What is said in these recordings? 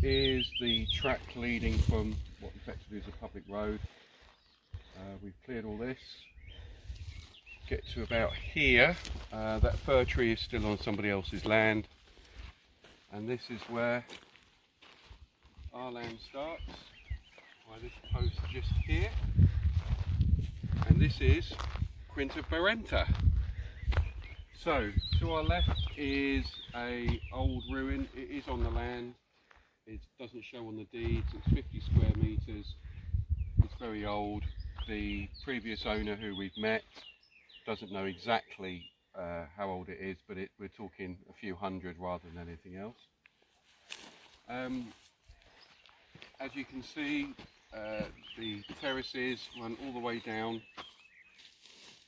is the track leading from what effectively is a public road. We've cleared all this. Get to about here. That fir tree is still on somebody else's land. And this is where our land starts. By this post just here. And this is Quinta. So, to our left is a old ruin. It is on the land. It doesn't show on the deeds. It's 50 square metres. It's very old. The previous owner who we've met doesn't know exactly how old it is, but we're talking a few hundred rather than anything else. As you can see, the terraces run all the way down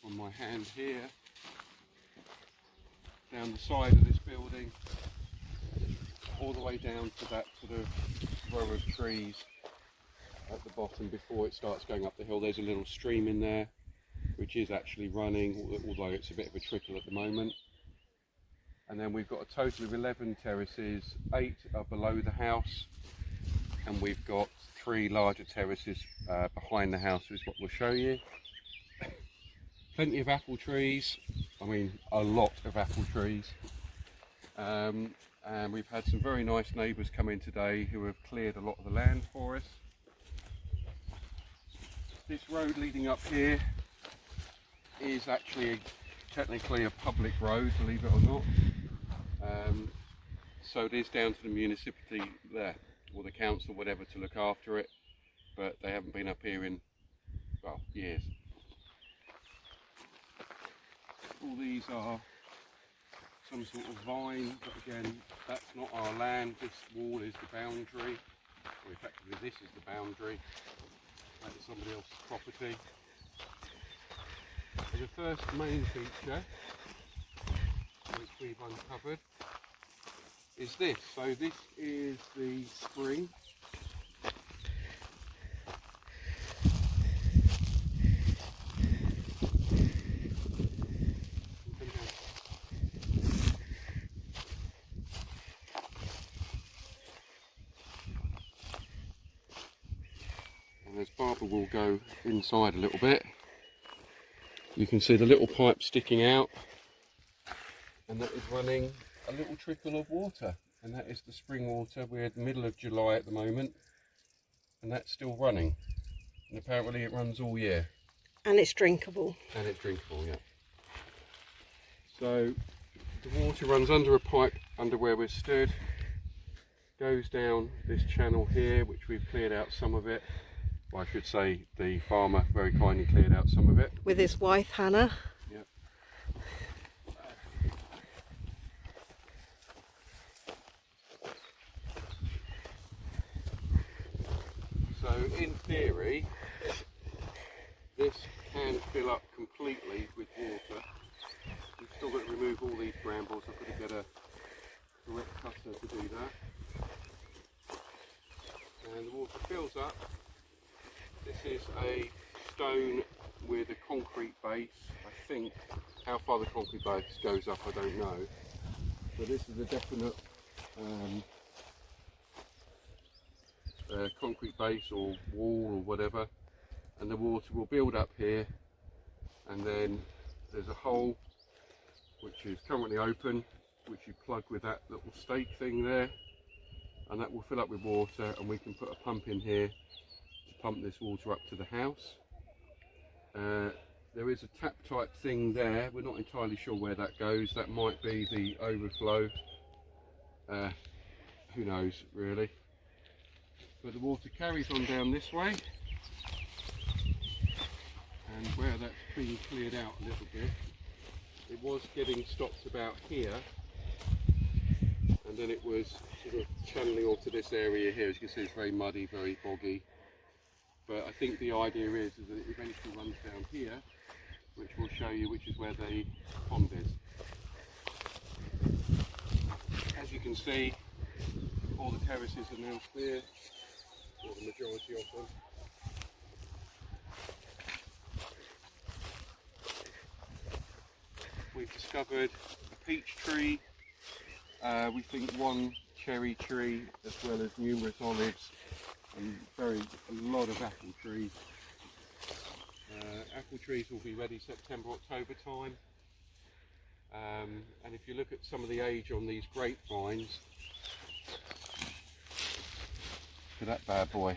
from my hand here, down the side of this building, all the way down to that sort of row of trees at the bottom before it starts going up the hill. There's a little stream in there which is actually running, although it's a bit of a trickle at the moment. And then we've got a total of 11 terraces. 8 are below the house, and we've got 3 larger terraces behind the house, is what we'll show you. Plenty of apple trees, I mean a lot of apple trees. And we've had some very nice neighbours come in today who have cleared a lot of the land for us. This road leading up here is actually technically a public road, believe it or not. So it is down to the municipality there, or the council, whatever, to look after it, but they haven't been up here in, well, years. All these are some sort of vine, but again, that's not our land. This wall is the boundary, or effectively this is the boundary. That is somebody else's property. So the first main feature which we've uncovered is this. So this is the spring. And as Barbara will go inside a little bit, you can see the little pipe sticking out, and that is running a little trickle of water, and that is the spring water. We're at the middle of July at the moment, and that's still running, and apparently it runs all year. And it's drinkable. And it's drinkable, yeah. So the water runs under a pipe under where we're stood, goes down this channel here, which we've cleared out some of it. Well, I should say the farmer very kindly cleared out some of it. With his wife, Hannah. Yep. So in theory, this can fill up completely with water. We've still got to remove all these brambles. I've got to get a direct cutter to do that. And the water fills up. This is a stone with a concrete base. I think how far the concrete base goes up, I don't know. But this is a definite concrete base or wall or whatever. And the water will build up here. And then there's a hole which is currently open, which you plug with that little stake thing there. And that will fill up with water, and we can put a pump in here pump this water up to the house. There is a tap type thing there. We're not entirely sure where that goes. That might be the overflow. Who knows really. But the water carries on down this way, and where that's been cleared out a little bit, it was getting stopped about here, and then it was sort of channeling onto this area here. As you can see, it's very muddy, very boggy. But I think the idea is that it eventually runs down here, which we'll show you, which is where the pond is. As you can see, all the terraces are now clear, or the majority of them. We've discovered a peach tree. We think one cherry tree as well as numerous olives and a lot of apple trees. Apple trees will be ready September, October time. And if you look at some of the age on these grapevines, look at that bad boy.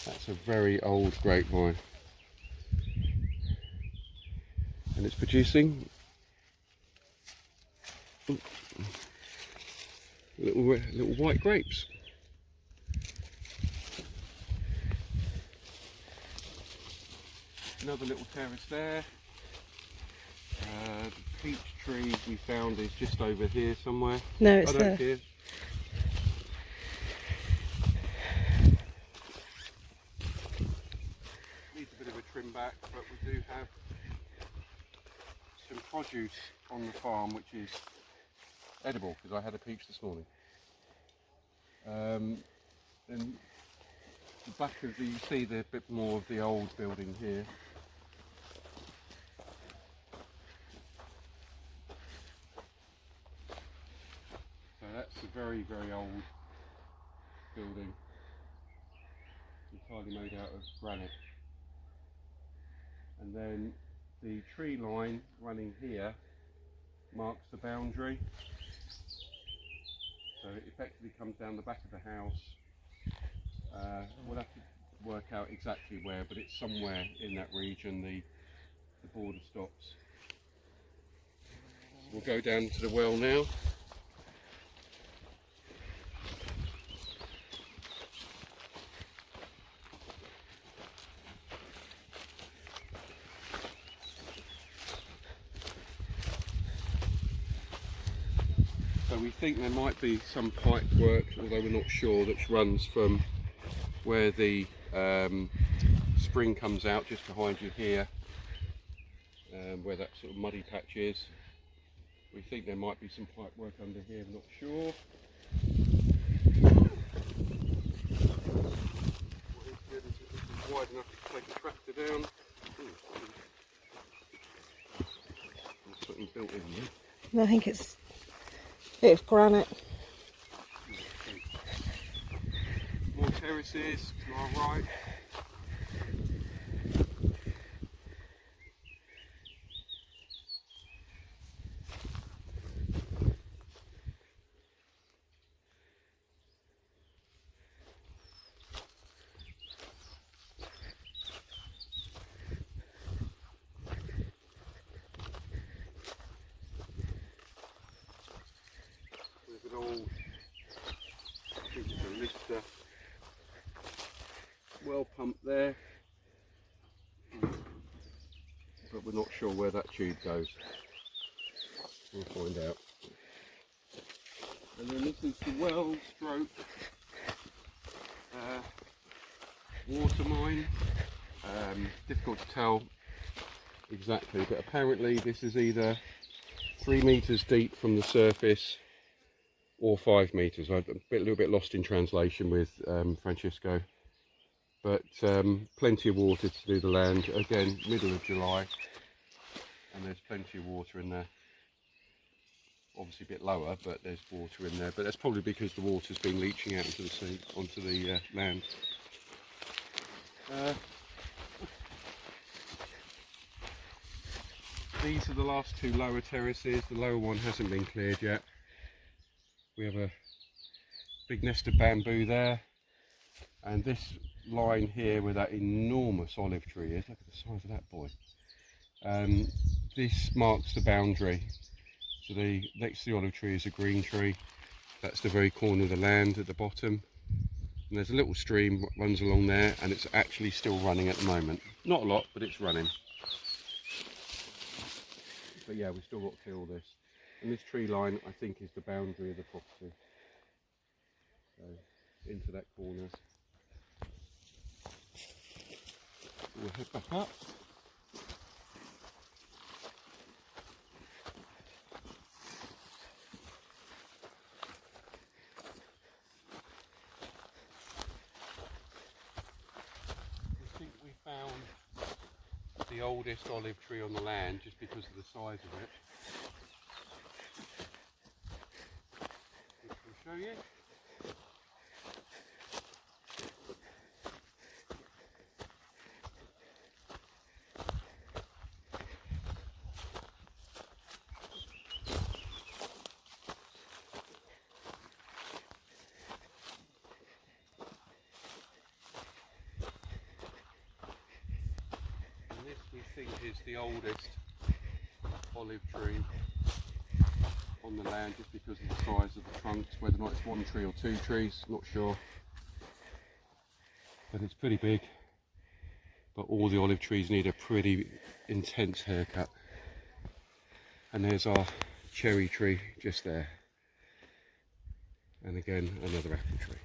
That's a very old grapevine. And it's producing little white grapes. Another little terrace there. The peach tree we found is just over here somewhere. No, it's there. Here. Needs a bit of a trim back, but we do have some produce on the farm which is edible, because I had a peach this morning. And the back of you see the bit more of the old building here. So that's a very old building, entirely made out of granite. And then the tree line running here marks the boundary. So it effectively comes down the back of the house. We'll have to work out exactly where, but it's somewhere in that region the border stops. So we'll go down to the well now. So we think there might be some pipe work, although we're not sure, that runs from where the spring comes out just behind you here, where that sort of muddy patch is. We think there might be some pipe work under here, I'm not sure. What is good is that this is wide enough to take a tractor down. There's something built in here. No, I think it's a bit of granite. More terraces to our right. There's an old, I think it's a lifter well pump there, but we're not sure where that tube goes. We'll find out. And then this is the well stroke water mine. Difficult to tell exactly, but apparently this is either 3 meters deep from the surface or 5 meters. I'm a little bit lost in translation with Francisco. But plenty of water to do the land. Again, middle of July, and there's plenty of water in there. Obviously a bit lower, but there's water in there. But that's probably because the water's been leaching out into the sea, onto the land. These are the last two lower terraces. The lower one hasn't been cleared yet. We have a big nest of bamboo there, and this line here where that enormous olive tree is, look at the size of that boy. This marks the boundary. So the next to the olive tree is a green tree. That's the very corner of the land at the bottom. And there's a little stream that runs along there, and it's actually still running at the moment. Not a lot, but it's running. But yeah, we've still got to clear all this. And this tree line, I think, is the boundary of the property. So into that corner. We'll head back up. I think we found the oldest olive tree on the land just because of the size of it. show you. And this we think is the oldest olive tree on the land, just because of the size of the trunks, whether or not it's one tree or two trees, not sure. But it's pretty big. But all the olive trees need a pretty intense haircut. And there's our cherry tree just there. And again, another apple tree.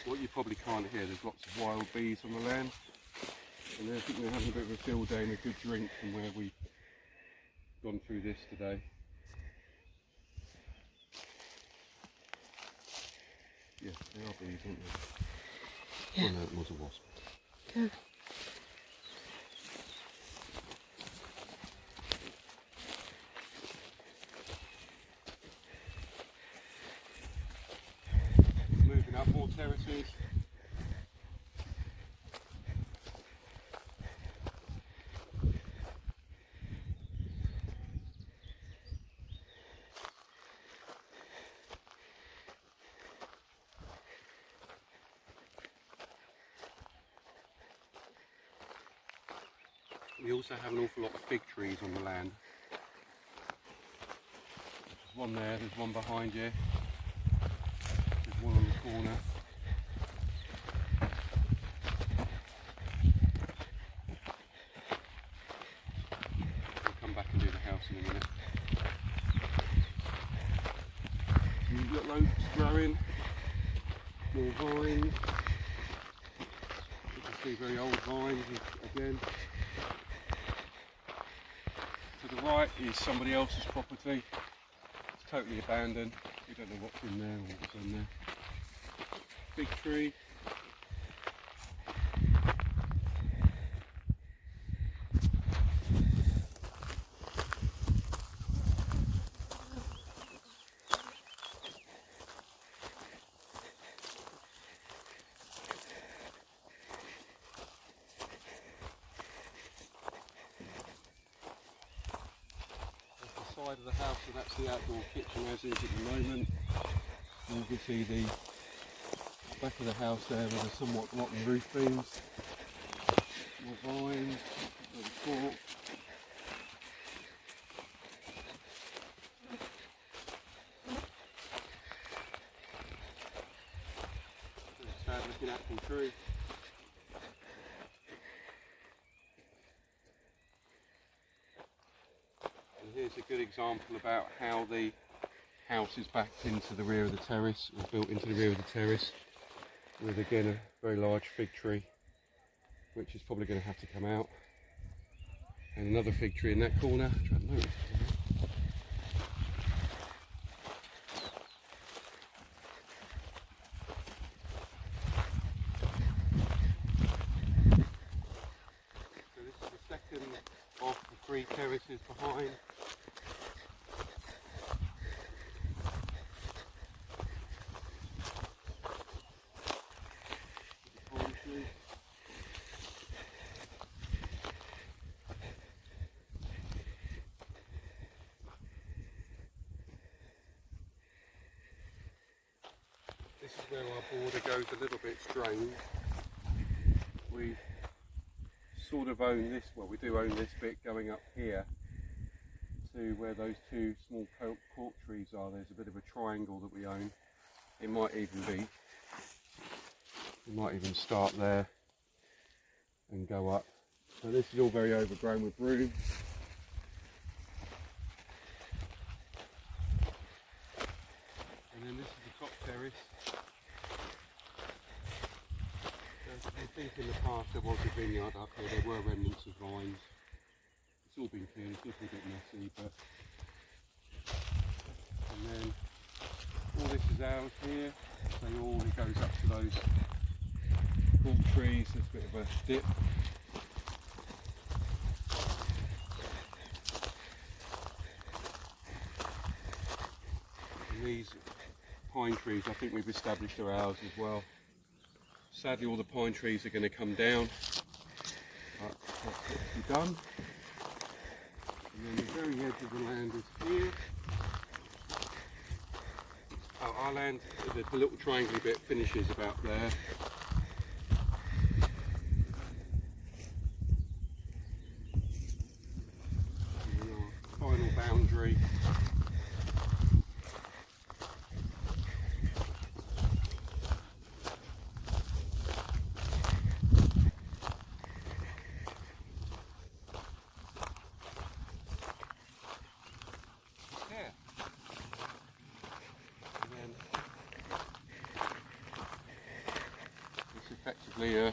What you probably can't hear, there's lots of wild bees on the land, and I think they're having a bit of a field day and a good drink from where we've gone through this today. Yeah, they are bees, aren't they? Yeah. Oh no, it was a wasp. Yeah. Moving up more terraces. We also have an awful lot of fig trees on the land. There's one there, there's one behind you, there's one on the corner. We'll come back and do the house in a minute. You've got loads growing, more vines. You can see very old vines again. To the right is somebody else's property. It's totally abandoned. We don't know what's in there or what's in there. Big tree. Side of the house, so that's the outdoor kitchen as is at the moment. And you can see the back of the house there with a somewhat rotten roof beams, more vines, little fork. A sad looking apple tree. Here's a good example about how the house is backed into the rear of the terrace, or built into the rear of the terrace, with again a very large fig tree, which is probably going to have to come out, and another fig tree in that corner. I'm trying to notice. So this is the second of the three terraces behind. This is where our border goes a little bit strange. We sort of own this, well we do own this bit going up here to where those two small cork trees are. There's a bit of a triangle that we own. It might even be, we might even start there and go up. So this is all very overgrown with broom. And then this is the top terrace. I think in the past there was a vineyard up here, there were remnants of vines. It's all been cleared, it's looking a bit messy, but... And then all this is ours here. It goes up to those tall trees. There's a bit of a dip. And these pine trees, I think we've established are ours as well. Sadly, all the pine trees are going to come down, but that's got to be done. And then the very edge of the land is here. Oh, our land, the little triangular bit finishes about there. And then our final boundary. Effectively,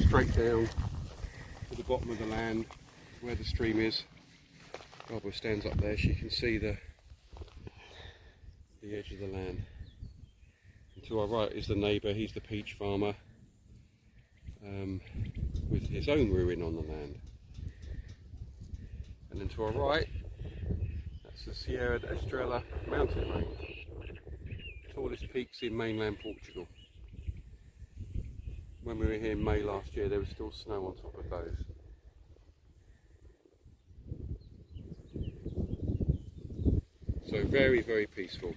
straight down to the bottom of the land where the stream is. Barbara stands up there, she can see the edge of the land. And to our right is the neighbour, he's the peach farmer, with his own ruin on the land. And then to our right, that's the Sierra da Estrela mountain range. Tallest peaks in mainland Portugal. When we were here in May last year, there was still snow on top of those. So very, very peaceful.